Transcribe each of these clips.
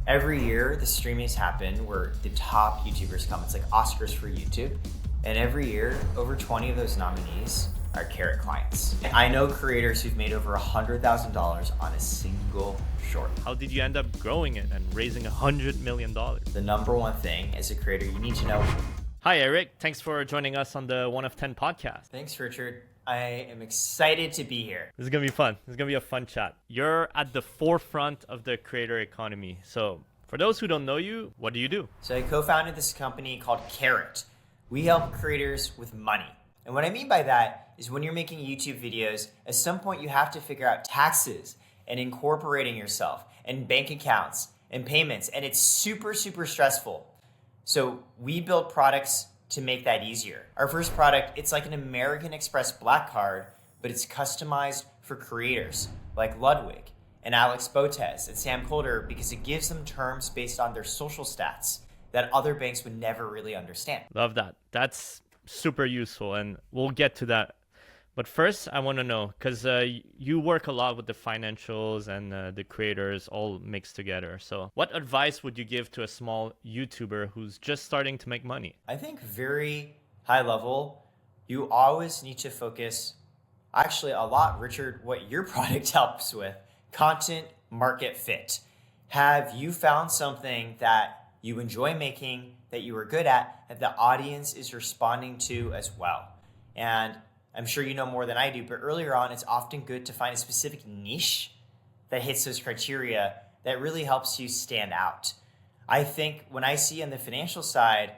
Every year, the streamings happen where the top YouTubers come. It's like Oscars for YouTube. And every year, over 20 of those nominees are Karat clients. I know creators who've made over $100,000 on a single short. How did you end up growing it and raising $100 million? The number one thing as a creator you need to know. Hi, Eric. Thanks for joining us on the 1 of 10 podcast. Thanks, Richard. I am excited to be here. This is going to be fun. This is going to be a fun chat. You're at the forefront of the creator economy. So for those who don't know you, what do you do? So I co-founded this company called Karat. We help creators with money. And what I mean by that is when you're making YouTube videos, at some point you have to figure out taxes and incorporating yourself and bank accounts and payments. And it's super, super stressful. So we build products to make that easier. Our first product, it's like an American Express Black Card, but it's customized for creators like Ludwig and Alex Botez and Sam Colder because it gives them terms based on their social stats that other banks would never really understand. Love that. That's super useful, and we'll get to that. But first, I want to know, because you work a lot with the financials and the creators all mixed together. So what advice would you give to a small YouTuber who's just starting to make money? I think very high level, you always need to focus, actually a lot, Richard, what your product helps with, content market fit. Have you found something that you enjoy making, that you are good at, that the audience is responding to as well? And I'm sure you know more than I do, but earlier on, it's often good to find a specific niche that hits those criteria that really helps you stand out. I think when I see on the financial side,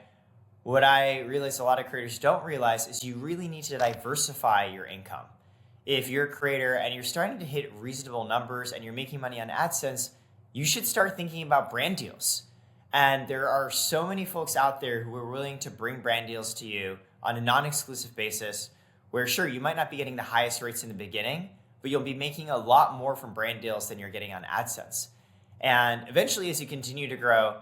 what I realize a lot of creators don't realize is you really need to diversify your income. If you're a creator and you're starting to hit reasonable numbers and you're making money on AdSense, you should start thinking about brand deals. And there are so many folks out there who are willing to bring brand deals to you on a non-exclusive basis, where sure, you might not be getting the highest rates in the beginning, but you'll be making a lot more from brand deals than you're getting on AdSense. And eventually, as you continue to grow,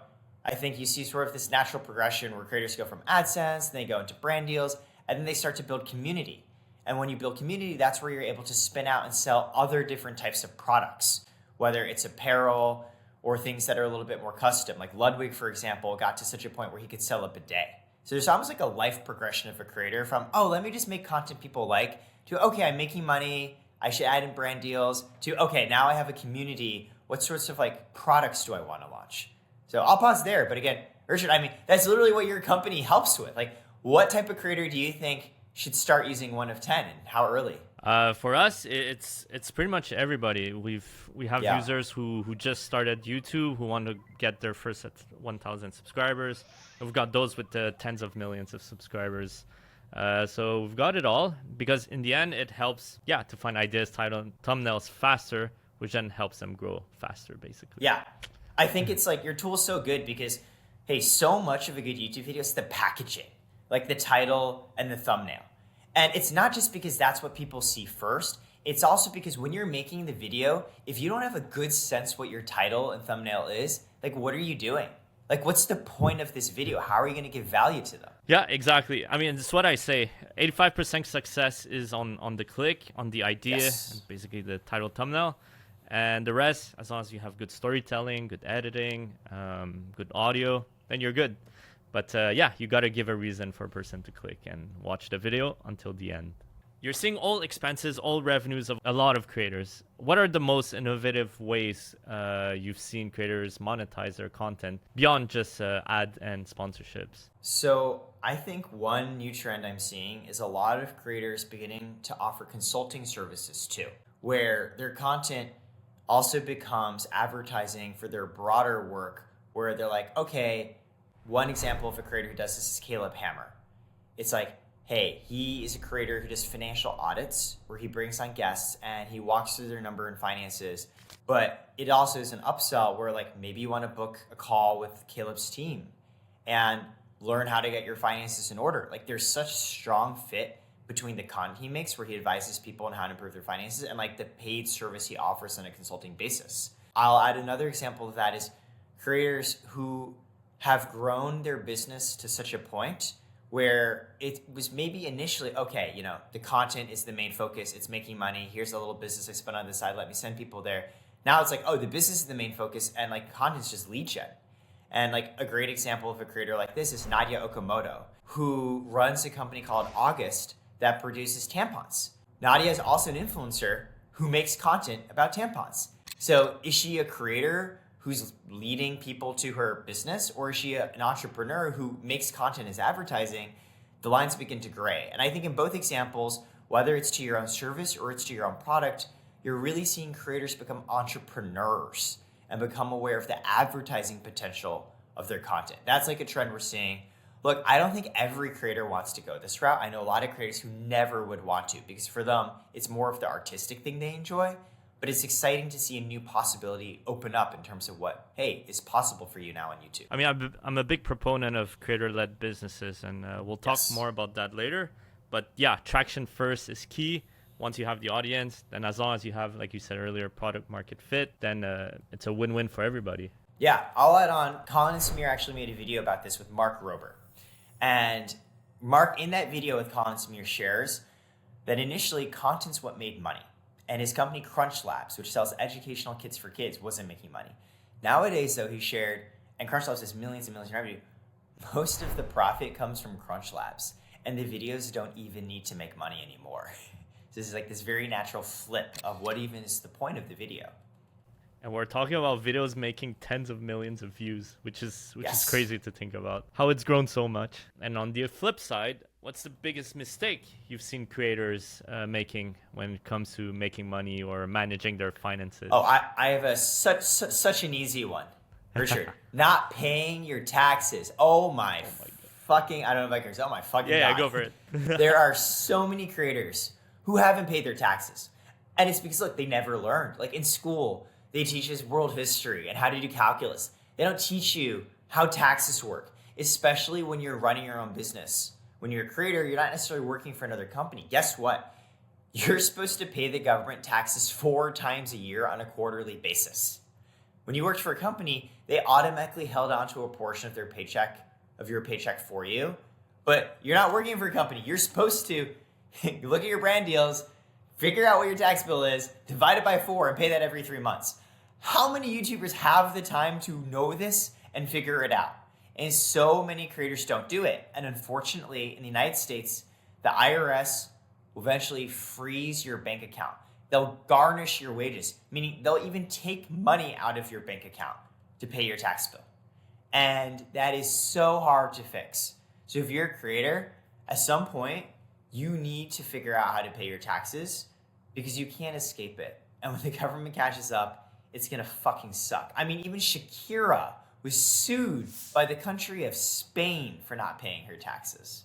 I think you see sort of this natural progression where creators go from AdSense, then they go into brand deals, and then they start to build community. And when you build community, that's where you're able to spin out and sell other different types of products, whether it's apparel or things that are a little bit more custom. Like Ludwig, for example, got to such a point where he could sell a bidet. So there's almost like a life progression of a creator from, oh, let me just make content people like, to, okay, I'm making money, I should add in brand deals, to, okay, now I have a community, what sorts of like products do I want to launch? So I'll pause there. But again, Richard, I mean, that's literally what your company helps with. Like, what type of creator do you think should start using 1 of 10 and how early? For us, it's pretty much everybody. We have users who just started YouTube, who want to get their first at 1,000 subscribers. We've got those with tens of millions of subscribers. So we've got it all, because in the end, it helps, to find ideas, title, thumbnails faster, which then helps them grow faster, basically. Yeah, I think it's like your tool is so good because, hey, so much of a good YouTube video is the packaging, like the title and the thumbnail. And it's not just because that's what people see first. It's also because when you're making the video, if you don't have a good sense what your title and thumbnail is, like, what are you doing? Like, what's the point of this video? How are you going to give value to them? Yeah, exactly. I mean, it's what I say. 85% success is on the click, on the idea, and basically the title, thumbnail. And the rest, as long as you have good storytelling, good editing, good audio, then you're good. But you got to give a reason for a person to click and watch the video until the end. You're seeing all expenses, all revenues of a lot of creators. What are the most innovative ways you've seen creators monetize their content beyond just ad and sponsorships? So I think one new trend I'm seeing is a lot of creators beginning to offer consulting services too, where their content also becomes advertising for their broader work, where they're like, okay, one example of a creator who does this is Caleb Hammer. It's like, hey, he is a creator who does financial audits where he brings on guests and he walks through their number and finances. But it also is an upsell where like maybe you want to book a call with Caleb's team and learn how to get your finances in order. Like there's such strong fit between the content he makes where he advises people on how to improve their finances and like the paid service he offers on a consulting basis. I'll add another example of that is creators who have grown their business to such a point where it was maybe initially, okay, the content is the main focus. It's making money. Here's a little business I spent on the side. Let me send people there. Now it's like, oh, the business is the main focus and like content's just lead gen. And like a great example of a creator like this is Nadia Okamoto, who runs a company called August that produces tampons. Nadia is also an influencer who makes content about tampons. So is she a creator who's leading people to her business, or is she an entrepreneur who makes content as advertising? The lines begin to gray. And I think in both examples, whether it's to your own service or it's to your own product, you're really seeing creators become entrepreneurs and become aware of the advertising potential of their content. That's like a trend we're seeing. Look, I don't think every creator wants to go this route. I know a lot of creators who never would want to, because for them, it's more of the artistic thing they enjoy. But it's exciting to see a new possibility open up in terms of what, hey, is possible for you now on YouTube. I mean, I'm a big proponent of creator-led businesses, and we'll talk more about that later. But yeah, traction first is key. Once you have the audience, then as long as you have, like you said earlier, product market fit, then it's a win-win for everybody. Yeah, I'll add on, Colin and Samir actually made a video about this with Mark Rober. And Mark, in that video with Colin and Samir, shares that initially content's what made money. And his company Crunch Labs, which sells educational kits for kids, wasn't making money. Nowadays, though, he shared, and Crunch Labs has millions and millions in revenue, most of the profit comes from Crunch Labs. And the videos don't even need to make money anymore. This is like this very natural flip of what even is the point of the video. And we're talking about videos making tens of millions of views, which is crazy to think about. How it's grown so much. And on the flip side, what's the biggest mistake you've seen creators making when it comes to making money or managing their finances? Oh, I have such an easy one, Richard. Not paying your taxes. Oh my fucking, I don't know if I can say, oh my fucking God. Yeah, go for it. There are so many creators who haven't paid their taxes. And it's because, look, they never learned. Like in school, they teach us world history and how to do calculus. They don't teach you how taxes work, especially when you're running your own business. When you're a creator, you're not necessarily working for another company. Guess what? You're supposed to pay the government taxes 4 times a year on a quarterly basis. When you worked for a company, they automatically held onto a portion of your paycheck for you. But you're not working for a company. You're supposed to look at your brand deals, figure out what your tax bill is, divide it by 4, and pay that every 3 months. How many YouTubers have the time to know this and figure it out? And so many creators don't do it. And unfortunately, in the United States, the IRS will eventually freeze your bank account. They'll garnish your wages, meaning they'll even take money out of your bank account to pay your tax bill. And that is so hard to fix. So if you're a creator, at some point, you need to figure out how to pay your taxes because you can't escape it. And when the government catches up, it's gonna fucking suck. I mean, even Shakira was sued by the country of Spain for not paying her taxes.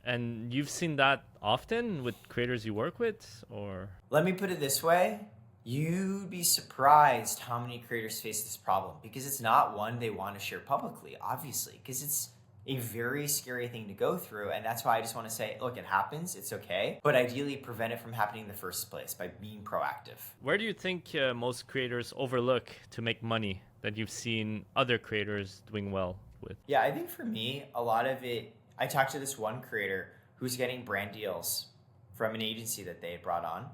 And you've seen that often with creators you work with, or? Let me put it this way. You'd be surprised how many creators face this problem because it's not one they want to share publicly, obviously, because it's a very scary thing to go through. And that's why I just want to say, look, it happens, it's okay, but ideally prevent it from happening in the first place by being proactive. Where do you think most creators overlook to make money that you've seen other creators doing well with? Yeah, I think for me, a lot of it, I talked to this one creator who's getting brand deals from an agency that they had brought on.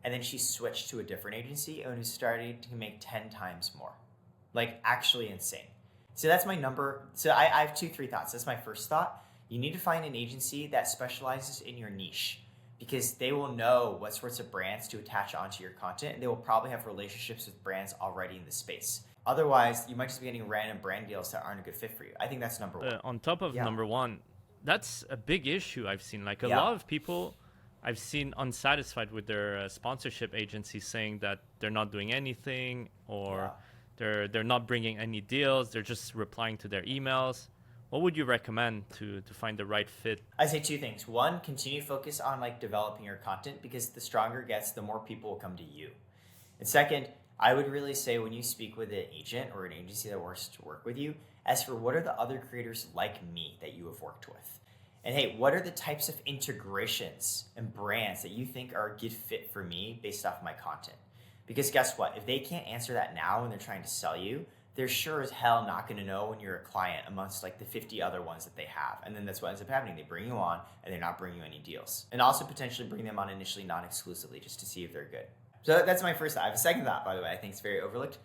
And then she switched to a different agency and was starting to make 10 times more. Like actually insane. So that's my number. So I have 2-3 thoughts. That's my first thought. You need to find an agency that specializes in your niche because they will know what sorts of brands to attach onto your content. And they will probably have relationships with brands already in the space. Otherwise, you might just be getting random brand deals that aren't a good fit for you. I think that's number one. On top of number one, that's a big issue I've seen. Like a lot of people I've seen unsatisfied with their sponsorship agencies saying that they're not doing anything or they're not bringing any deals. They're just replying to their emails. What would you recommend to find the right fit? I say 2 things. One, continue to focus on like developing your content because the stronger it gets, the more people will come to you. And second, I would really say when you speak with an agent or an agency that wants to work with you, as for what are the other creators like me that you have worked with? And hey, what are the types of integrations and brands that you think are a good fit for me based off my content? Because guess what? If they can't answer that now when they're trying to sell you, they're sure as hell not going to know when you're a client amongst like the 50 other ones that they have. And then that's what ends up happening. They bring you on and they're not bringing you any deals. And also potentially bring them on initially non-exclusively just to see if they're good. So that's my first thought. I have a second thought, by the way. I think it's very overlooked.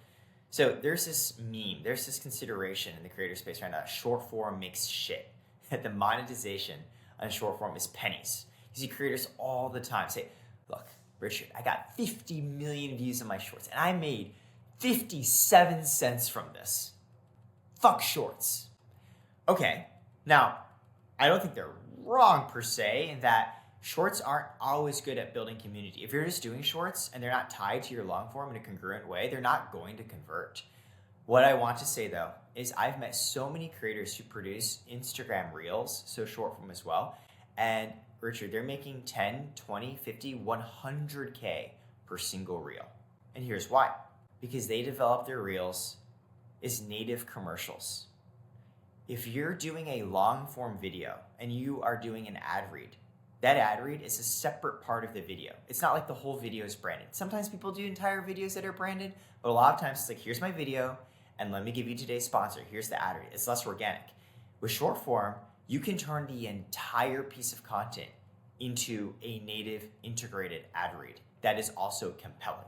So there's this meme, there's this consideration in the creator space right now. Short form makes shit. That the monetization on short form is pennies. You see creators all the time say, look, Richard, I got 50 million views on my shorts and I made 57 cents from this. Fuck shorts. Okay, now, I don't think they're wrong per se in that shorts aren't always good at building community. If you're just doing shorts and they're not tied to your long form in a congruent way, they're not going to convert. What I want to say though is I've met so many creators who produce Instagram reels, so short form as well, and Richard, they're making 10, 20, 50, 100K per single reel. And here's why. Because they develop their reels as native commercials. If you're doing a long form video and you are doing an ad read, that ad read is a separate part of the video. It's not like the whole video is branded. Sometimes people do entire videos that are branded, but a lot of times it's like, here's my video, and let me give you today's sponsor. Here's the ad read. It's less organic. With short form, you can turn the entire piece of content into a native integrated ad read that is also compelling.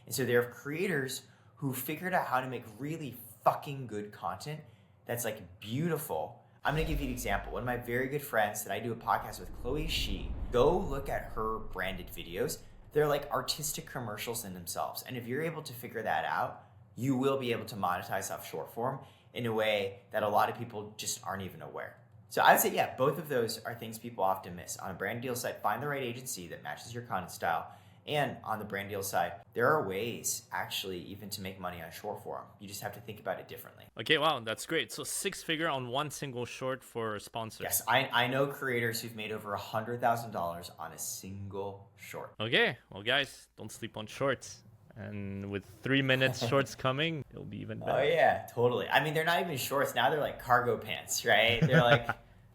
And so there are creators who figured out how to make really fucking good content that's like beautiful. I'm gonna give you an example. One of my very good friends that I do a podcast with, Chloe Shi, go look at her branded videos. They're like artistic commercials in themselves. And if you're able to figure that out, you will be able to monetize off short form in a way that a lot of people just aren't even aware. So I'd say, yeah, both of those are things people often miss. On a brand deal side, find the right agency that matches your content style. And on the brand deal side, there are ways actually even to make money on short form. You just have to think about it differently. Okay, wow, that's great. So 6-figure on one single short for a sponsor. Yes, I know creators who've made over $100,000 on a single short. Okay, well guys, don't sleep on shorts. And with 3 minutes shorts coming, it'll be even better. Oh yeah, totally. I mean, they're not even shorts. Now they're like cargo pants, right? They're like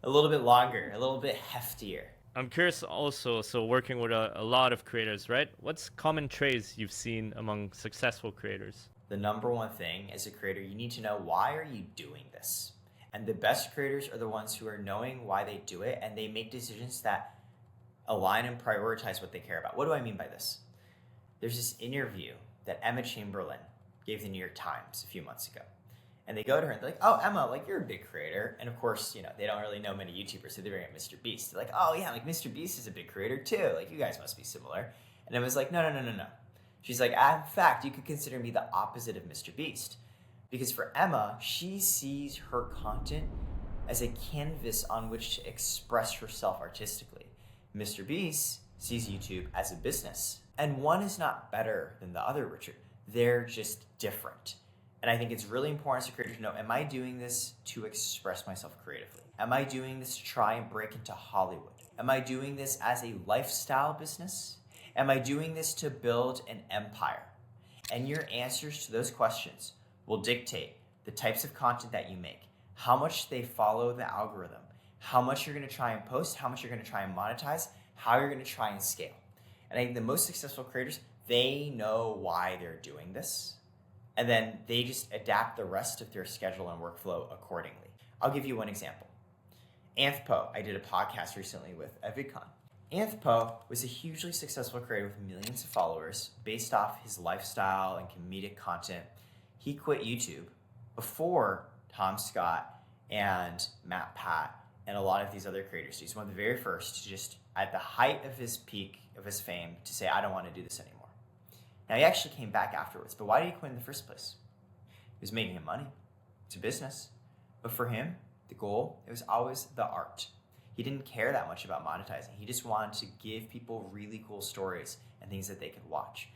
a little bit longer, a little bit heftier. I'm curious also, so working with a lot of creators, right? What's common traits you've seen among successful creators? The number one thing as a creator, you need to know, why are you doing this? And the best creators are the ones who are knowing why they do it, and they make decisions that align and prioritize what they care about. What do I mean by this? There's this interview that Emma Chamberlain gave the New York Times a few months ago. And they go to her and they're like, oh, Emma, like, you're a big creator. And of course, you know, they don't really know many YouTubers, so they bring up Mr. Beast. They're like, oh yeah, like Mr. Beast is a big creator too. Like, you guys must be similar. And Emma's like, no. She's like, in fact, you could consider me the opposite of Mr. Beast. Because for Emma, she sees her content as a canvas on which to express herself artistically. Mr. Beast sees YouTube as a business. And one is not better than the other, Richard. They're just different. And I think it's really important as a creator to know, am I doing this to express myself creatively? Am I doing this to try and break into Hollywood? Am I doing this as a lifestyle business? Am I doing this to build an empire? And your answers to those questions will dictate the types of content that you make, how much they follow the algorithm, how much you're going to try and post, how much you're going to try and monetize, how you're going to try and scale. And I think the most successful creators, they know why they're doing this. And then they just adapt the rest of their schedule and workflow accordingly. I'll give you one example. Anthpo, I did a podcast recently with at VidCon. Anthpo was a hugely successful creator with millions of followers based off his lifestyle and comedic content. He quit YouTube before Tom Scott and Matt Pat and a lot of these other creators. He's one of the very first to just, at the height of his peak of his fame, to say, I don't want to do this anymore. Now, he actually came back afterwards, but why did he quit in the first place? He was making him money. It's a business. But for him, the goal, it was always the art. He didn't care that much about monetizing. He just wanted to give people really cool stories and things that they could watch.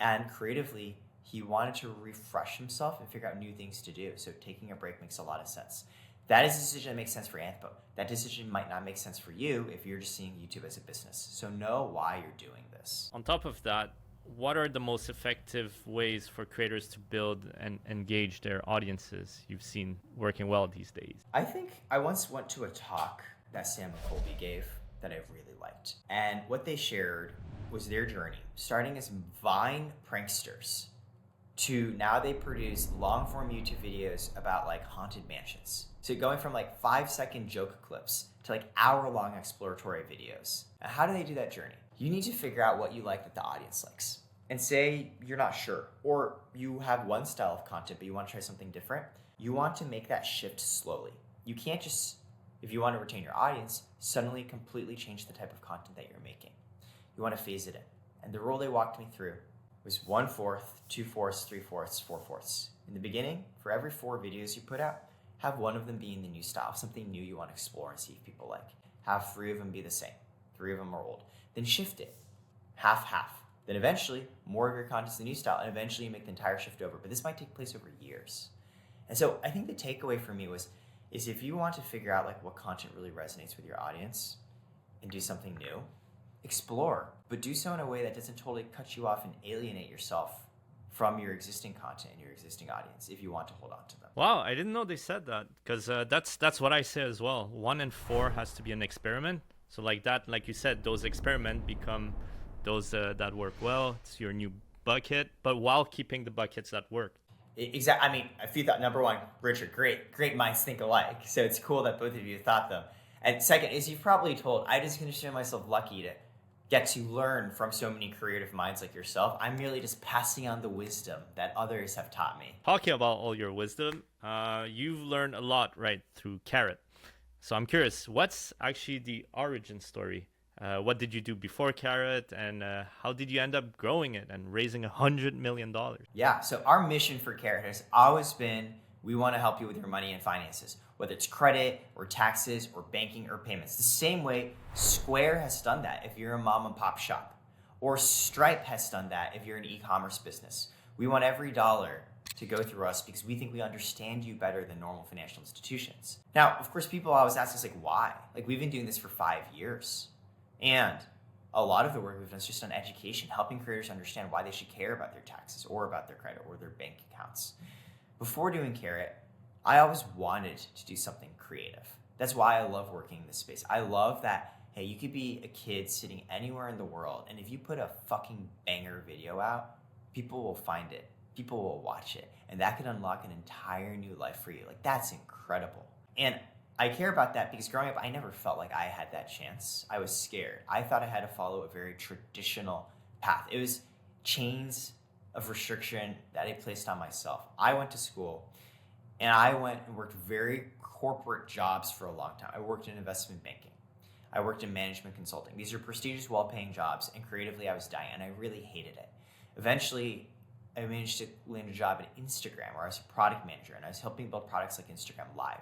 And creatively, he wanted to refresh himself and figure out new things to do. So taking a break makes a lot of sense. That is a decision that makes sense for Anthpo. That decision might not make sense for you if you're just seeing YouTube as a business. So know why you're doing this. On top of that, what are the most effective ways for creators to build and engage their audiences you've seen working well these days? I think I once went to a talk that Sam McColby gave that I really liked. And what they shared was their journey, starting as Vine pranksters to now they produce long-form YouTube videos about like haunted mansions. So going from like 5-second joke clips to like hour-long exploratory videos. Now, how do they do that journey? You need to figure out what you like that the audience likes. And say you're not sure, or you have one style of content, but you want to try something different. You want to make that shift slowly. You can't just, if you want to retain your audience, suddenly completely change the type of content that you're making. You want to phase it in. And the rule they walked me through was 1/4, 2/4, 3/4, 4/4. In the beginning, for every 4 videos you put out, have one of them be in the new style, something new you want to explore and see if people like. Have 3 of them be the same. 3 of them are old. Then shift it, half. Then eventually, more of your content's the new style, and eventually you make the entire shift over. But this might take place over years. And so I think the takeaway for me is if you want to figure out like what content really resonates with your audience and do something new, explore, but do so in a way that doesn't totally cut you off and alienate yourself from your existing content and your existing audience if you want to hold on to them. Wow, I didn't know they said that, because that's what I say as well. 1 and 4 has to be an experiment. So like that, like you said, those experiments become those that work well. It's your new bucket, but while keeping the buckets that work. Exactly. I mean, if you thought, number one, Richard, great minds think alike. So it's cool that both of you thought them. And second, as you've probably told, I just consider myself lucky to get to learn from so many creative minds like yourself. I'm merely just passing on the wisdom that others have taught me. Talking about all your wisdom, you've learned a lot, right, through Karat. So I'm curious, what's actually the origin story? What did you do before Karat, and how did you end up growing it and raising $100 million? Yeah, so our mission for Karat has always been, we want to help you with your money and finances, whether it's credit or taxes or banking or payments. The same way Square has done that if you're a mom and pop shop, or Stripe has done that if you're an e-commerce business. We want every dollar to go through us because we think we understand you better than normal financial institutions. Now, of course, people always ask us, like, why? Like, we've been doing this for 5 years. And a lot of the work we've done is just on education, helping creators understand why they should care about their taxes or about their credit or their bank accounts. Before doing Karat, I always wanted to do something creative. That's why I love working in this space. I love that, hey, you could be a kid sitting anywhere in the world, and if you put a fucking banger video out, people will find it. People will watch it. And that could unlock an entire new life for you. Like, that's incredible. And I care about that because growing up, I never felt like I had that chance. I was scared. I thought I had to follow a very traditional path. It was chains of restriction that I placed on myself. I went to school and I went and worked very corporate jobs for a long time. I worked in investment banking. I worked in management consulting. These are prestigious, well-paying jobs, and creatively I was dying, and I really hated it. Eventually, I managed to land a job at Instagram where I was a product manager, and I was helping build products like Instagram Live.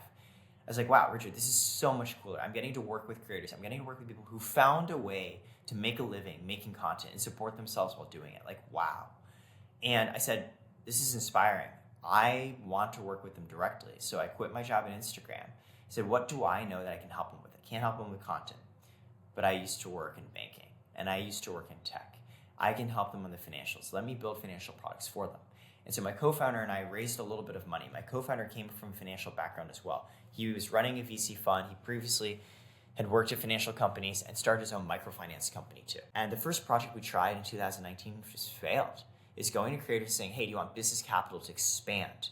I was like, wow, Richard, this is so much cooler. I'm getting to work with creators. I'm getting to work with people who found a way to make a living making content and support themselves while doing it. Like, wow. And I said, this is inspiring. I want to work with them directly. So I quit my job at Instagram. I said, what do I know that I can help them with? I can't help them with content, but I used to work in banking and I used to work in tech. I can help them on the financials. Let me build financial products for them. And so my co-founder and I raised a little bit of money. My co-founder came from a financial background as well. He was running a VC fund. He previously had worked at financial companies and started his own microfinance company too. And the first project we tried in 2019 just failed. Is going to creators saying, hey, do you want business capital to expand?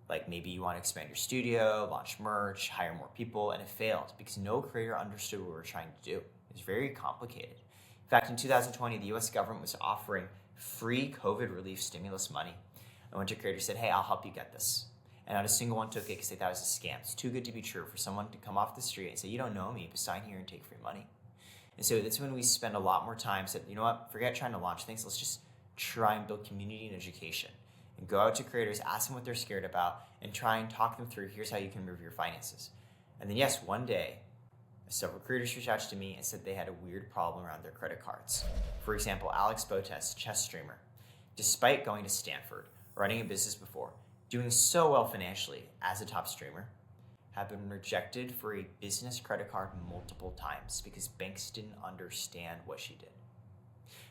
Like maybe you want to expand your studio, launch merch, hire more people, and it failed because no creator understood what we were trying to do. It was very complicated. In fact, in 2020, the US government was offering free COVID relief stimulus money. I went to creators and said, hey, I'll help you get this. And not a single one took it because they thought it was a scam. It's too good to be true for someone to come off the street and say, you don't know me, but sign here and take free money. And so that's when we spend a lot more time said, you know what, forget trying to launch things. Let's just try and build community and education and go out to creators, ask them what they're scared about, and try and talk them through, here's how you can improve your finances. And then yes, one day, several creators reached out to me and said they had a weird problem around their credit cards. For example, Alex Botes, chess streamer, despite going to Stanford, running a business before, doing so well financially as a top streamer, have been rejected for a business credit card multiple times because banks didn't understand what she did.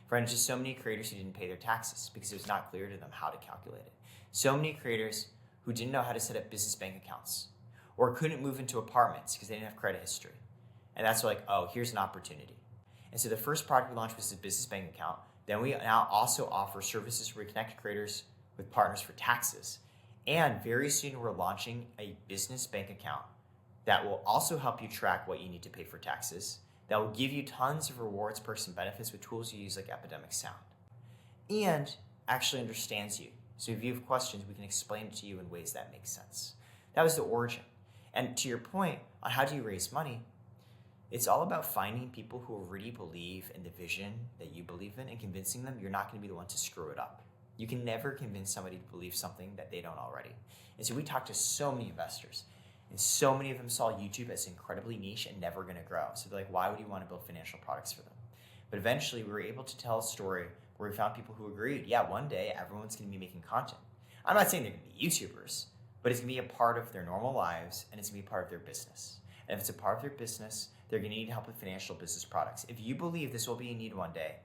Friends, just so many creators who didn't pay their taxes because it was not clear to them how to calculate it. So many creators who didn't know how to set up business bank accounts or couldn't move into apartments because they didn't have credit history. And that's like, oh, here's an opportunity. And so the first product we launched was a business bank account. Then we now also offer services where we connect creators with partners for taxes. And very soon we're launching a business bank account that will also help you track what you need to pay for taxes, that will give you tons of rewards, perks, and benefits with tools you use like Epidemic Sound. and actually understands you. So if you have questions, we can explain it to you in ways that make sense. That was the origin. And to your point on how do you raise money, it's all about finding people who already believe in the vision that you believe in and convincing them you're not going to be the one to screw it up. You can never convince somebody to believe something that they don't already. And so we talked to so many investors, and so many of them saw YouTube as incredibly niche and never going to grow. So they're like, why would you want to build financial products for them? But eventually we were able to tell a story where we found people who agreed, yeah, one day everyone's going to be making content. I'm not saying they're going to be YouTubers, but it's going to be a part of their normal lives, and it's going to be a part of their business. And if it's a part of their business, they're going to need help with financial business products. If you believe this will be a need one day,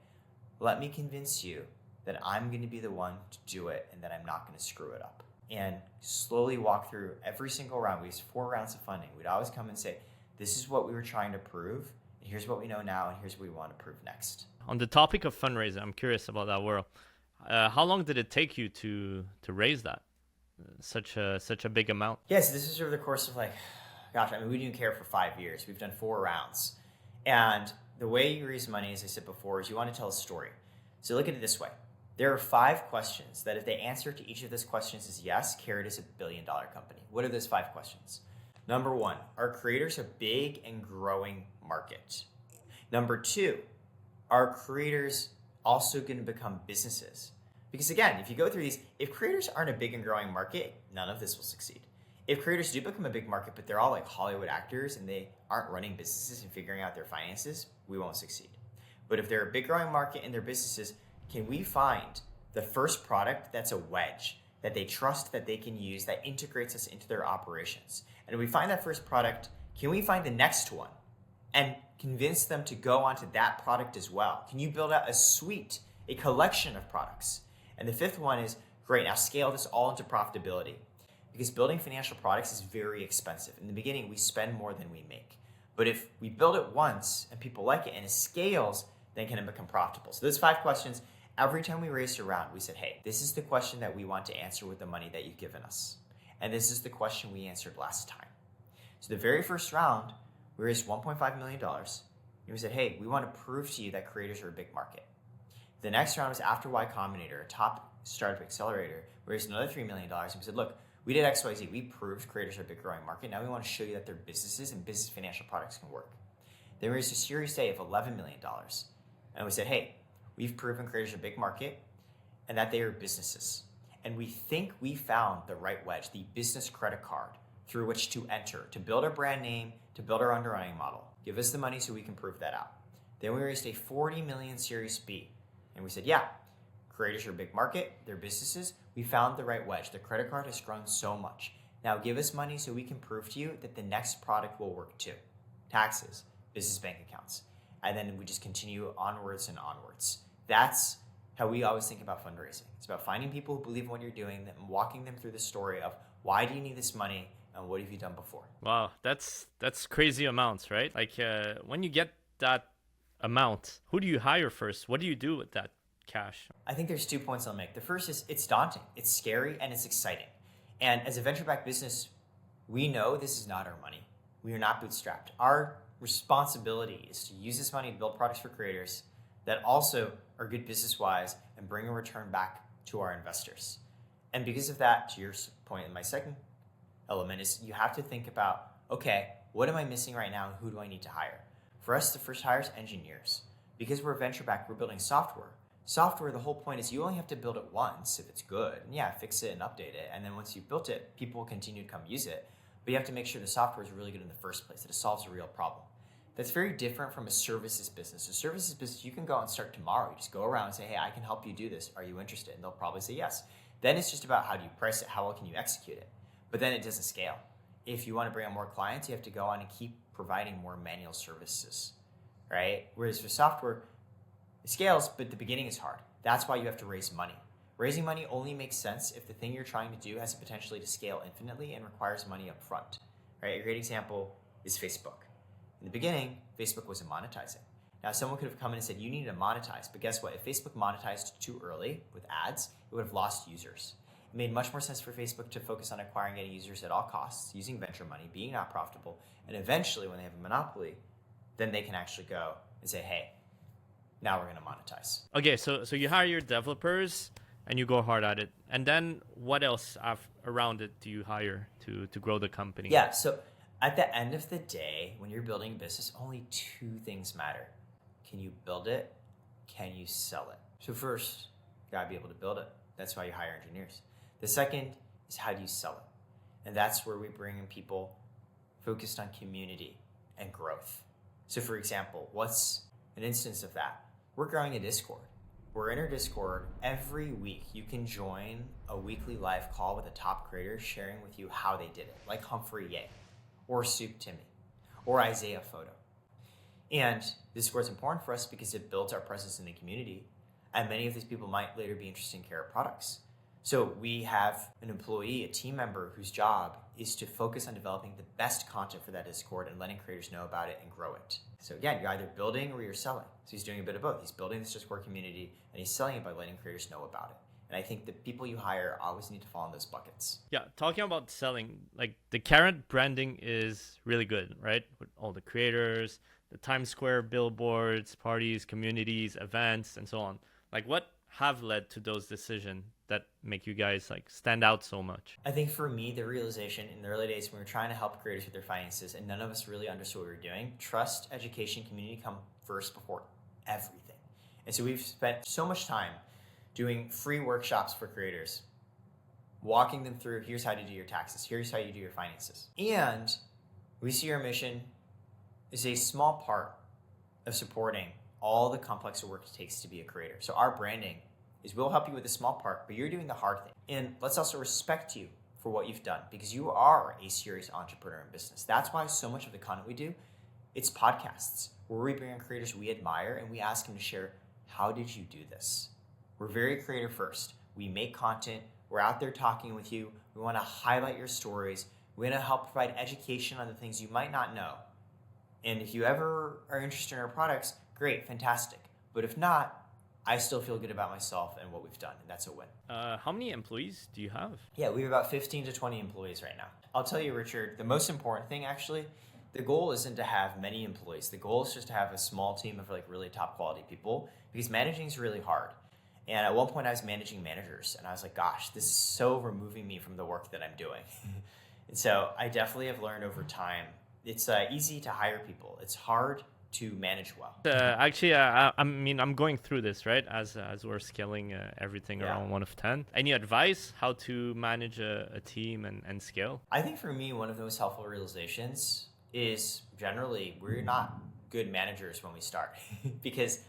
let me convince you that I'm going to be the one to do it and that I'm not going to screw it up. And slowly walk through every single round. We used 4 rounds of funding. We'd always come and say, this is what we were trying to prove, and here's what we know now, and here's what we want to prove next. On the topic of fundraising, I'm curious about that world. How long did it take you to raise that? Such a big amount? Yes, this is over the course of we didn't care for 5 years. We've done 4 rounds. And the way you raise money, as I said before, is you want to tell a story. So look at it this way. There are 5 questions that if the answer to each of those questions is yes, Karat is a $1 billion company. What are those 5 questions? Number 1, are creators a big and growing market? Number 2, are creators also going to become businesses? Because again, if you go through these, if creators aren't a big and growing market, none of this will succeed. If creators do become a big market, but they're all like Hollywood actors and they aren't running businesses and figuring out their finances, we won't succeed. But if they're a big growing market in their businesses, can we find the first product that's a wedge that they trust, that they can use, that integrates us into their operations? And if we find that first product, can we find the next one and convince them to go onto that product as well? Can you build out a suite, a collection of products? And the 5th one is, great, now scale this all into profitability. Because building financial products is very expensive. In the beginning, we spend more than we make. But if we build it once and people like it and it scales, then can it become profitable? So those 5 questions, every time we raised a round, we said, hey, this is the question that we want to answer with the money that you've given us. And this is the question we answered last time. So the very first round, we raised $1.5 million. And we said, hey, we want to prove to you that creators are a big market. The next round was after Y Combinator, a top startup accelerator. We raised another $3 million. And we said, look, we did XYZ. We proved creators are a big growing market. Now we want to show you that their businesses and business financial products can work. Then we raised a Series A of $11 million. And we said, hey, we've proven creators are a big market and that they are businesses. And we think we found the right wedge, the business credit card through which to enter, to build our brand name, to build our underwriting model. Give us the money so we can prove that out. Then we raised a $40 million Series B. And we said, yeah, creators are a big market, they're businesses. We found the right wedge. The credit card has grown so much. Now give us money so we can prove to you that the next product will work too. Taxes, business bank accounts. And then we just continue onwards and onwards. That's how we always think about fundraising. It's about finding people who believe in what you're doing and walking them through the story of why do you need this money and what have you done before? Wow, that's crazy amounts, right? Like when you get that amount, who do you hire first? What do you do with that cash? I think there's 2 points I'll make. The first is it's daunting, it's scary, and it's exciting. And as a venture-backed business, we know this is not our money. We are not bootstrapped. Our responsibility is to use this money to build products for creators that also are good business-wise and bring a return back to our investors. And because of that, to your point, in my second element is you have to think about, okay, what am I missing right now and who do I need to hire? For us, the first hire is engineers. Because we're venture-backed, we're building software. Software, the whole point is you only have to build it once if it's good. And yeah, fix it and update it. And then once you've built it, people will continue to come use it. But you have to make sure the software is really good in the first place, that it solves a real problem. That's very different from a services business. A services business, you can go and start tomorrow. You just go around and say, hey, I can help you do this. Are you interested? And they'll probably say yes. Then it's just about how do you price it? How well can you execute it? But then it doesn't scale. If you want to bring on more clients, you have to go on and keep providing more manual services, right? Whereas for software, it scales, but the beginning is hard. That's why you have to raise money. Raising money only makes sense if the thing you're trying to do has the potential to scale infinitely and requires money up front, right? A great example is Facebook. In the beginning, Facebook wasn't monetizing. Now, someone could have come in and said, you need to monetize. But guess what? If Facebook monetized too early with ads, it would have lost users. It made much more sense for Facebook to focus on acquiring any users at all costs, using venture money, being not profitable. And eventually, when they have a monopoly, then they can actually go and say, hey, Now we're going to monetize. Okay, so you hire your developers and you go hard at it. And then what else around it do you hire to grow the company? Yeah, so at the end of the day, when you're building a business, only two things matter. Can you build it? Can you sell it? So first, you gotta be able to build it. That's why you hire engineers. The second is how do you sell it? And that's where we bring in people focused on community and growth. So for example, what's an instance of that? We're growing a Discord. We're in our Discord every week. You can join a weekly live call with a top creator sharing with you how they did it, like Humphrey Ye, or Soup Timmy, or Isaiah Photo. And Discord's important for us because it builds our presence in the community, and many of these people might later be interested in Karat products. So we have an employee, a team member, whose job is to focus on developing the best content for that Discord and letting creators know about it and grow it. So again, you're either building or you're selling. So he's doing a bit of both. He's building this Discord community and he's selling it by letting creators know about it. And I think the people you hire always need to fall in those buckets. Yeah, talking about selling, like the Karat branding is really good, right? With all the creators, the Times Square billboards, parties, communities, events, and so on. Like what have led to those decisions that make you guys like stand out so much? I think for me, the realization in the early days when we were trying to help creators with their finances and none of us really understood what we were doing, trust, education, community come first before everything. And so we've spent so much time doing free workshops for creators, walking them through, here's how to do your taxes, here's how you do your finances. And we see our mission is a small part of supporting all the complex work it takes to be a creator. So our branding is we'll help you with the small part, but you're doing the hard thing. And let's also respect you for what you've done because you are a serious entrepreneur in business. That's why so much of the content we do, it's podcasts where we bring on creators we admire and we ask them to share, how did you do this? We're very creator first. We make content. We're out there talking with you. We want to highlight your stories. We want to help provide education on the things you might not know. And if you ever are interested in our products, great, fantastic. But if not, I still feel good about myself and what we've done, and that's a win. How many employees do you have? Yeah, we have about 15 to 20 employees right now. I'll tell you, Richard, the most important thing actually, the goal isn't to have many employees. The goal is just to have a small team of like really top quality people because managing is really hard. And at one point I was managing managers and I was like, gosh, this is so removing me from the work that I'm doing. And so I definitely have learned over time, it's easy to hire people. It's hard to manage well. Actually, I mean, I'm going through this, right? As we're scaling everything around 1 of 10. Any advice how to manage a team and scale? I think for me, one of the most helpful realizations is generally we're not good managers when we start because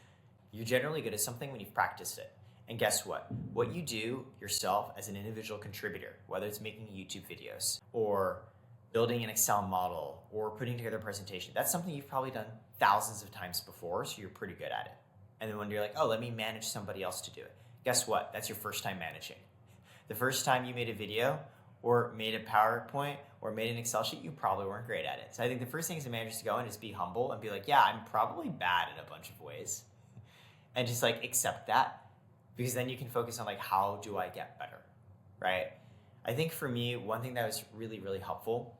you're generally good at something when you've practiced it. And guess what? What you do yourself as an individual contributor, whether it's making YouTube videos or building an Excel model or putting together a presentation, that's something you've probably done thousands of times before, so you're pretty good at it. And then when you're like, oh, let me manage somebody else to do it. Guess what? That's your first time managing. The first time you made a video or made a PowerPoint or made an Excel sheet, you probably weren't great at it. So I think the first thing as a manager is to go in is be humble and be like, yeah, I'm probably bad in a bunch of ways. And just like accept that because then you can focus on like, how do I get better, right? I think for me, one thing that was really, really helpful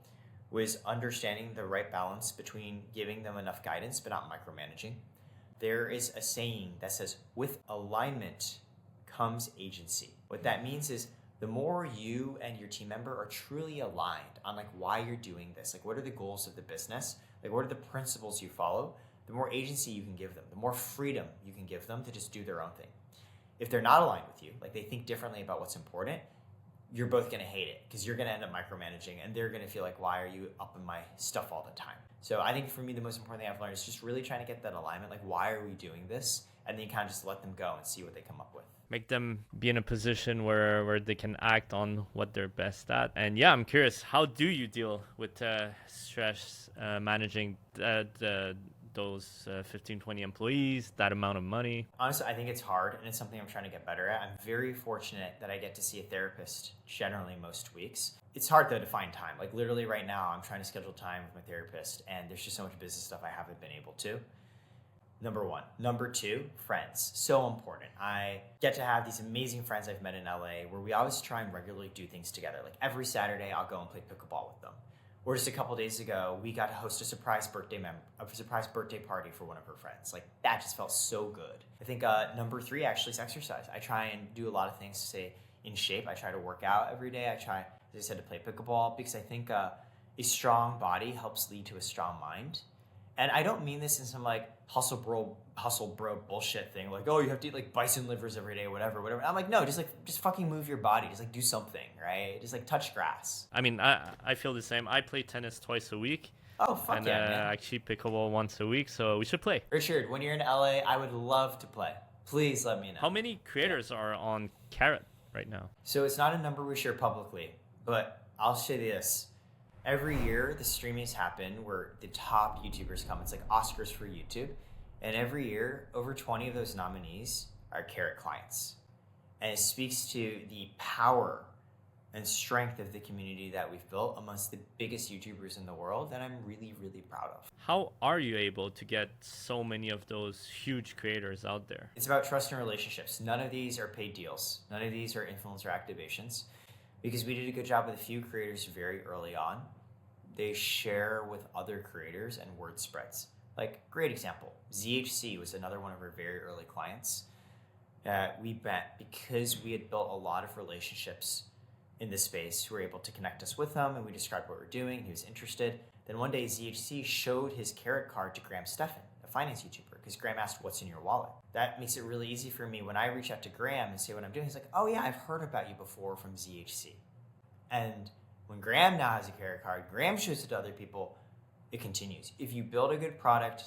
was understanding the right balance between giving them enough guidance but not micromanaging. There is a saying that says, with alignment comes agency. What that means is the more you and your team member are truly aligned on like why you're doing this, like what are the goals of the business, like what are the principles you follow, the more agency you can give them, the more freedom you can give them to just do their own thing. If they're not aligned with you, like they think differently about what's important, you're both going to hate it because you're going to end up micromanaging and they're going to feel like, why are you up in my stuff all the time? So I think for me, the most important thing I've learned is just really trying to get that alignment. Like, why are we doing this? And then you kind of just let them go and see what they come up with. Make them be in a position where they can act on what they're best at. And yeah, I'm curious, how do you deal with stress managing those 15, 20 employees, that amount of money? Honestly, I think it's hard and it's something I'm trying to get better at. I'm very fortunate that I get to see a therapist generally most weeks. It's hard though to find time. Like literally right now, I'm trying to schedule time with my therapist and there's just so much business stuff I haven't been able to. Number one. Number two, friends. So important. I get to have these amazing friends I've met in LA where we always try and regularly do things together. Like every Saturday, I'll go and play pickleball with them. Or just a couple days ago, we got to host a surprise birthday party for one of her friends. Like that just felt so good. I think number 3 actually is exercise. I try and do a lot of things to stay in shape. I try to work out every day. I try, as I said, to play pickleball because I think a strong body helps lead to a strong mind. And I don't mean this in some like hustle bro bullshit thing. Like, oh, you have to eat like bison livers every day, whatever. I'm like, no, just fucking move your body. Just like do something, right? Just like touch grass. I mean, I feel the same. I play tennis twice a week. Oh, fuck and, yeah, man. actually pickleball once a week, so we should play. Richard, when you're in LA, I would love to play. Please let me know. How many creators are on Karat right now? So it's not a number we share publicly, but I'll say this. Every year, the streamings happen where the top YouTubers come. It's like Oscars for YouTube. And every year, over 20 of those nominees are Karat clients. And it speaks to the power and strength of the community that we've built amongst the biggest YouTubers in the world that I'm really, really proud of. How are you able to get so many of those huge creators out there? It's about trust and relationships. None of these are paid deals. None of these are influencer activations. Because we did a good job with a few creators very early on. They share with other creators and word spreads. Like, great example, ZHC was another one of our very early clients. We bet because we had built a lot of relationships in this space who were able to connect us with them, and we described what we're doing. He was interested. Then one day ZHC showed his Karat card to Graham Stephan, a finance YouTuber, because Graham asked, what's in your wallet? That makes it really easy for me when I reach out to Graham and say what I'm doing. He's like, oh yeah, I've heard about you before from ZHC. And when Graham now has a Karat card, Graham shows it to other people, it continues. If you build a good product,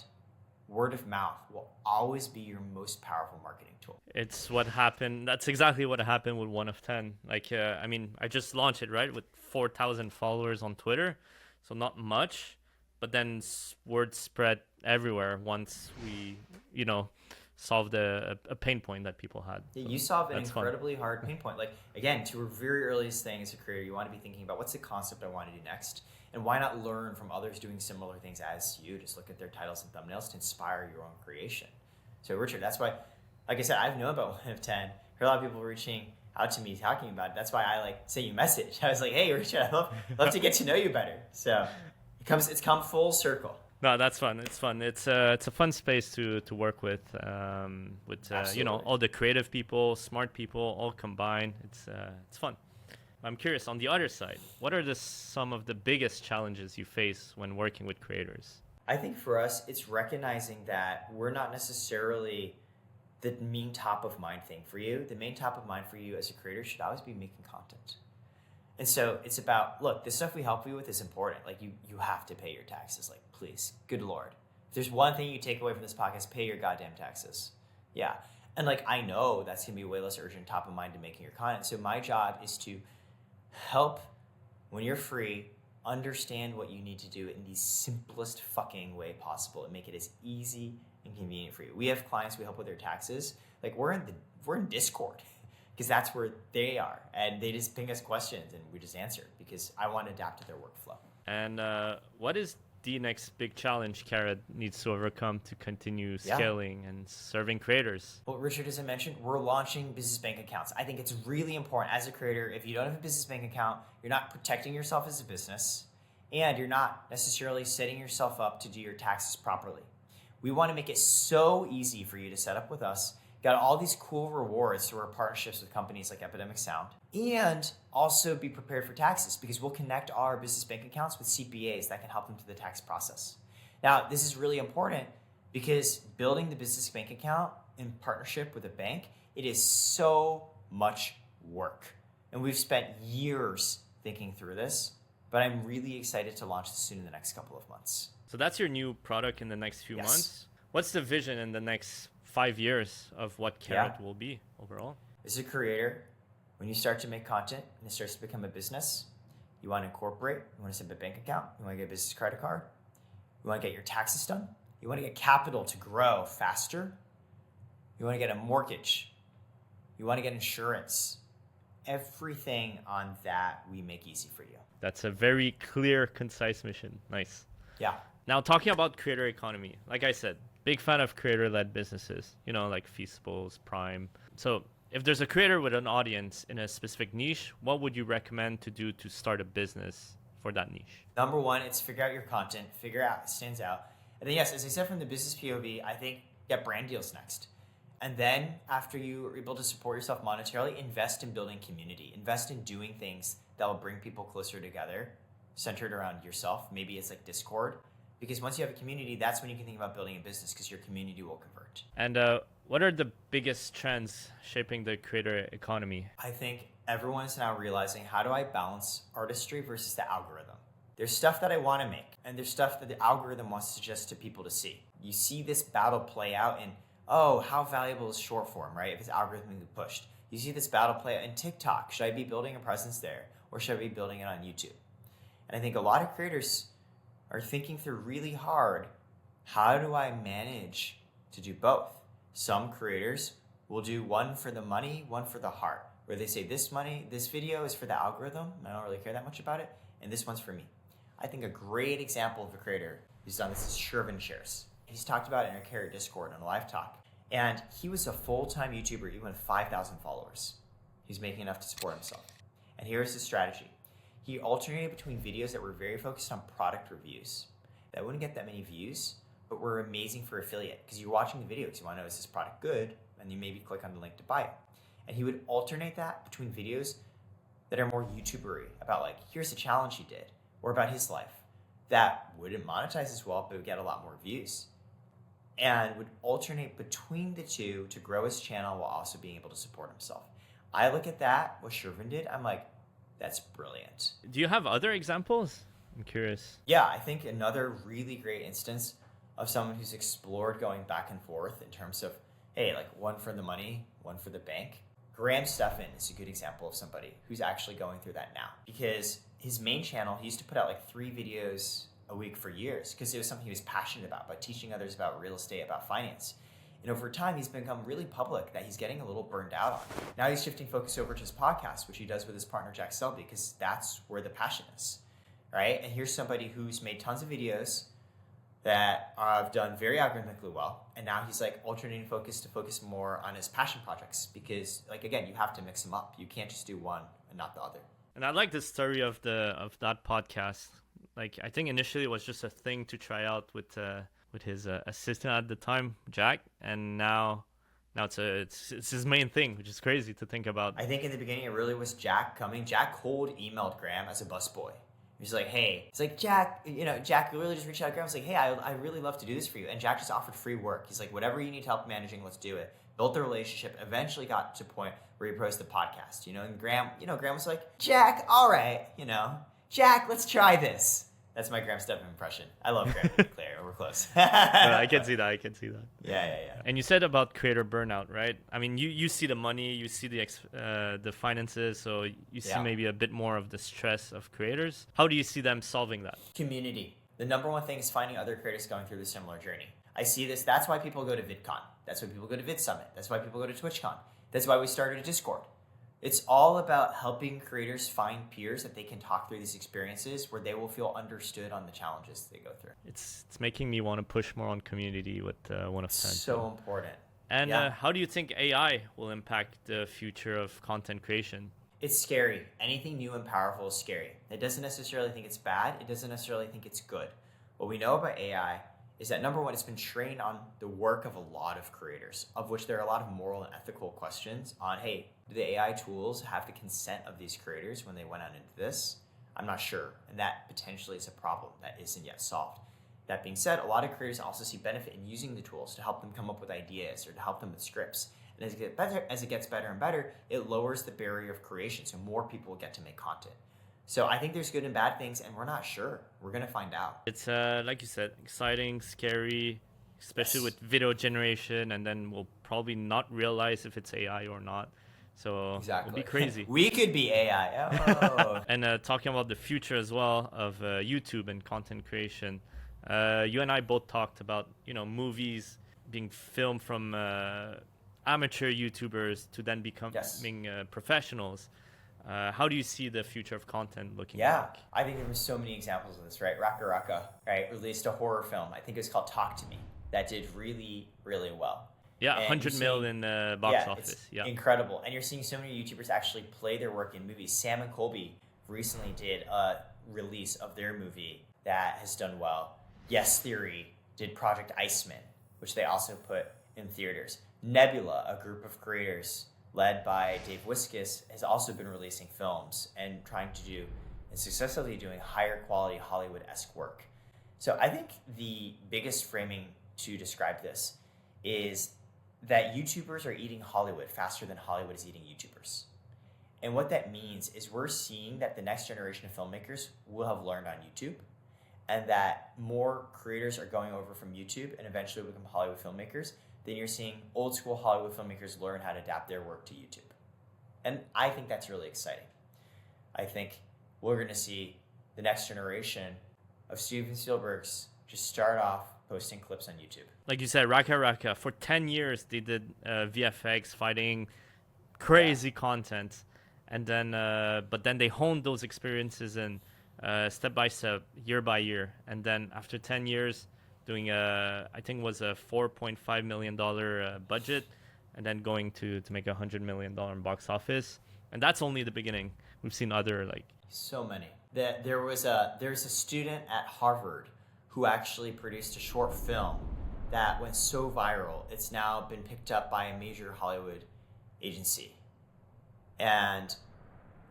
word of mouth will always be your most powerful marketing tool. It's what happened. That's exactly what happened with 1 of 10. Like, I mean, I just launched it, right? With 4,000 followers on Twitter. So not much, but then word spread everywhere once we, solved a pain point that people had. Yeah, so you solve an incredibly hard pain point. Like, again, to a very earliest thing as a creator, you want to be thinking about what's the concept I want to do next? And why not learn from others doing similar things as you? Just look at their titles and thumbnails to inspire your own creation. So, Richard, that's why, like I said, I've known about 1 of 10. Heard a lot of people reaching out to me talking about it. That's why I sent you a message. I was like, hey, Richard, I'd love to get to know you better. So it's come full circle. No, that's fun. It's fun. It's a fun space to work with all the creative people, smart people, all combined. It's fun. I'm curious, on the other side, what are some of the biggest challenges you face when working with creators? I think for us, it's recognizing that we're not necessarily the main top of mind thing for you. The main top of mind for you as a creator should always be making content. And so it's about, look, the stuff we help you with is important. Like, you have to pay your taxes. Like, please, good Lord. If there's one thing you take away from this podcast, pay your goddamn taxes. Yeah. And I know that's going to be way less urgent top of mind to making your content. So my job is to help, when you're free, understand what you need to do in the simplest fucking way possible and make it as easy and convenient for you. We have clients we help with their taxes. Like, we're in Discord. Because that's where they are. And they just ping us questions and we just answer because I want to adapt to their workflow. And what is the next big challenge Karat needs to overcome to continue scaling and serving creators? Well, Richard, as I mentioned, we're launching business bank accounts. I think it's really important as a creator. If you don't have a business bank account, you're not protecting yourself as a business and you're not necessarily setting yourself up to do your taxes properly. We want to make it so easy for you to set up with us. Got all these cool rewards through our partnerships with companies like Epidemic Sound, and also be prepared for taxes because we'll connect our business bank accounts with CPAs that can help them through the tax process. Now, this is really important because building the business bank account in partnership with a bank, it is so much work. And we've spent years thinking through this, but I'm really excited to launch this soon in the next couple of months. So that's your new product in the next few months. What's the vision in the next 5 years of what Karat will be overall? As a creator, when you start to make content and it starts to become a business, you want to incorporate, you want to set up a bank account, you want to get a business credit card, you want to get your taxes done, you want to get capital to grow faster, you want to get a mortgage, you want to get insurance. Everything on that we make easy for you. That's a very clear, concise mission. Nice. Yeah. Now, talking about creator economy, like I said, big fan of creator-led businesses, like Feastables, Prime. So if there's a creator with an audience in a specific niche, what would you recommend to do to start a business for that niche? Number one, it's figure out your content, figure out it stands out. And then yes, as I said, from the business POV, I think get brand deals next. And then after you are able to support yourself monetarily, invest in building community, invest in doing things that will bring people closer together, centered around yourself. Maybe it's like Discord, because once you have a community, that's when you can think about building a business, because your community will convert. And what are the biggest trends shaping the creator economy? I think everyone's now realizing, how do I balance artistry versus the algorithm? There's stuff that I want to make, and there's stuff that the algorithm wants to suggest to people to see. You see this battle play out in, oh, how valuable is short form, right? If it's algorithmically pushed. You see this battle play out in TikTok. Should I be building a presence there, or should I be building it on YouTube? And I think a lot of creators are thinking through really hard, how do I manage to do both? Some creators will do one for the money, one for the heart, where they say this video is for the algorithm, and I don't really care that much about it, and this one's for me. I think a great example of a creator who's done this is Shervin Shares. He's talked about it in a Karat Discord on a live talk. And he was a full-time YouTuber, even with 5,000 followers. He's making enough to support himself. And here's his strategy. He alternated between videos that were very focused on product reviews, that wouldn't get that many views, but were amazing for affiliate, because you're watching the video because you want to know, is this product good? And you maybe click on the link to buy it. And he would alternate that between videos that are more YouTuber-y, about like, here's a challenge he did, or about his life, that wouldn't monetize as well, but would get a lot more views. And would alternate between the two to grow his channel while also being able to support himself. I look at that, what Shervin did, I'm like, that's brilliant. Do you have other examples? I'm curious. Yeah, I think another really great instance of someone who's explored going back and forth in terms of, hey, like one for the money, one for the bank. Graham Stephan is a good example of somebody who's actually going through that now, because his main channel, he used to put out like 3 videos a week for years because it was something he was passionate about teaching others about real estate, about finance. And over time, he's become really public that he's getting a little burned out on. Now he's shifting focus over to his podcast, which he does with his partner, Jack Selby, because that's where the passion is, right? And here's somebody who's made tons of videos that have done very algorithmically well. And now he's like alternating focus to focus more on his passion projects because, like, again, you have to mix them up. You can't just do one and not the other. And I like the story of that podcast. Like, I think initially it was just a thing to try out with his assistant at the time, Jack, and now it's his main thing, which is crazy to think about. I think in the beginning it really was Jack coming. Jack cold emailed Graham as a busboy. He's like, hey, it's like, Jack really just reached out to Graham. He's like, hey, I really love to do this for you. And Jack just offered free work. He's like, whatever you need help managing, let's do it. Built the relationship, eventually got to a point where he posted the podcast, and Graham was like, Jack, all right, Jack, let's try this. That's my Graham Stephan impression. I love Graham. Claire, we're close. I can see that. Yeah. And you said about creator burnout, right? I mean, you see the money, you see the finances, so you see maybe a bit more of the stress of creators. How do you see them solving that? Community. The number one thing is finding other creators going through the similar journey. I see this. That's why people go to VidCon. That's why people go to VidSummit. That's why people go to TwitchCon. That's why we started a Discord. It's all about helping creators find peers that they can talk through these experiences where they will feel understood on the challenges they go through. It's making me want to push more on community with one of them. So important. And how do you think AI will impact the future of content creation? It's scary. Anything new and powerful is scary. It doesn't necessarily think it's bad. It doesn't necessarily think it's good. What we know about AI is that, number one, it's been trained on the work of a lot of creators, of which there are a lot of moral and ethical questions on, hey, do the AI tools have the consent of these creators when they went out into this? I'm not sure. And that potentially is a problem that isn't yet solved. That being said, a lot of creators also see benefit in using the tools to help them come up with ideas or to help them with scripts. And as it gets better and better, it lowers the barrier of creation, so more people will get to make content. So I think there's good and bad things, and we're not sure. We're going to find out. It's, like you said, exciting, scary, especially with video generation, and then we'll probably not realize if it's AI or not. So exactly. It'll be crazy. We could be AI. Oh. And talking about the future as well of YouTube and content creation, you and I both talked about, movies being filmed from amateur YouTubers to then becoming professionals. How do you see the future of content looking like? I think there were so many examples of this, right? Raka Raka, right, released a horror film. I think it was called Talk to Me. That did really, really well. Yeah, 100 million box office. Yeah, incredible. And you're seeing so many YouTubers actually play their work in movies. Sam and Colby recently did a release of their movie that has done well. Yes Theory did Project Iceman, which they also put in theaters. Nebula, a group of creators led by Dave Wiskus, has also been releasing films and trying to do and successfully doing higher quality Hollywood-esque work. So I think the biggest framing to describe this is that YouTubers are eating Hollywood faster than Hollywood is eating YouTubers. And what that means is we're seeing that the next generation of filmmakers will have learned on YouTube, and that more creators are going over from YouTube and eventually become Hollywood filmmakers. Then you're seeing old school Hollywood filmmakers learn how to adapt their work to YouTube. And I think that's really exciting. I think we're going to see the next generation of Steven Spielbergs just start off posting clips on YouTube. Like you said, Raka Raka, for 10 years they did VFX fighting, crazy content. And then, but then they honed those experiences in step by step, year by year. And then after 10 years, doing I think it was a $4.5 million budget, and then going to make $100 million in box office. And that's only the beginning. We've seen other so many. There's a student at Harvard who actually produced a short film that went so viral, it's now been picked up by a major Hollywood agency and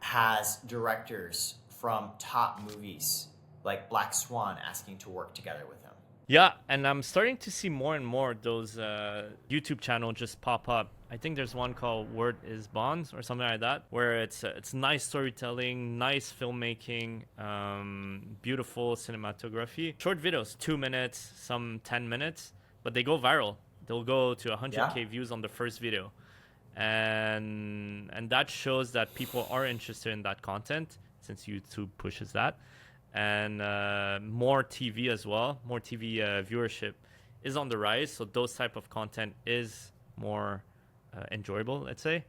has directors from top movies like Black Swan asking to work together with him. Yeah, and I'm starting to see more and more those YouTube channels just pop up. I think there's one called Word is Bonds or something like that, where it's nice storytelling, nice filmmaking, beautiful cinematography. Short videos, 2 minutes, some 10 minutes, but they go viral. They'll go to 100K views on the first video. And that shows that people are interested in that content, since YouTube pushes that. And more TV as well, more TV viewership is on the rise. So those type of content is more enjoyable, let's say.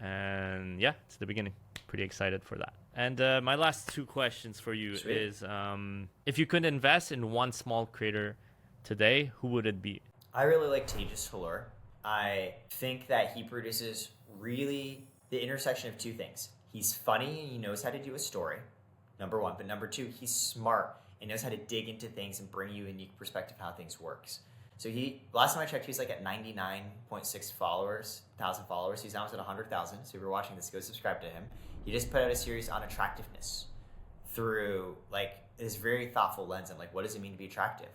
And yeah, it's the beginning. Pretty excited for that. And my last two questions for you is, if you could invest in one small creator today, who would it be? I really like Tejas Halur. I think that he produces really the intersection of two things. He's funny and he knows how to do a story, number one. But number two, he's smart and knows how to dig into things and bring you a unique perspective how things works. So last time I checked, he's like at 99.6 thousand followers. He's almost at 100,000. So if you're watching this, go subscribe to him. He just put out a series on attractiveness through this very thoughtful lens and what does it mean to be attractive?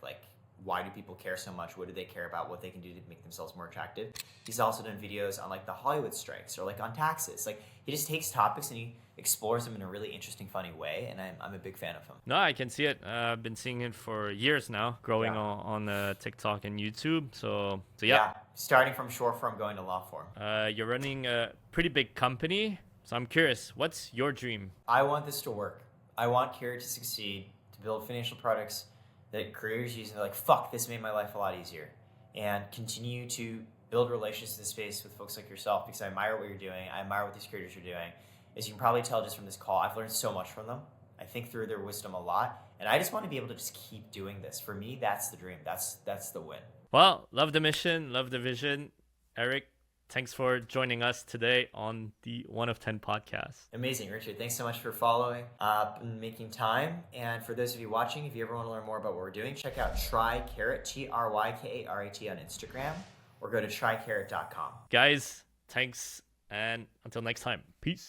Why do people care so much? What do they care about? What they can do to make themselves more attractive? He's also done videos on the Hollywood strikes or on taxes. He just takes topics and he explores them in a really interesting, funny way. And I'm a big fan of him. No, I can see it. I've been seeing it for years now, growing on TikTok and YouTube. So yeah. Starting from short form, going to long form. You're running a pretty big company. So I'm curious, what's your dream? I want this to work. I want Karat to succeed, to build financial products that creators use, and they're fuck, this made my life a lot easier. And continue to build relationships in the space with folks like yourself, because I admire what you're doing. I admire what these creators are doing. As you can probably tell just from this call, I've learned so much from them. I think through their wisdom a lot. And I just want to be able to just keep doing this. For me, that's the dream. That's the win. Well, love the mission, love the vision. Eric, thanks for joining us today on the 1 of 10 podcast. Amazing, Richard. Thanks so much for following up and making time. And for those of you watching, if you ever want to learn more about what we're doing, check out TryKarat, TryKarat on Instagram, or go to trykarat.com. Guys, thanks, and until next time, peace.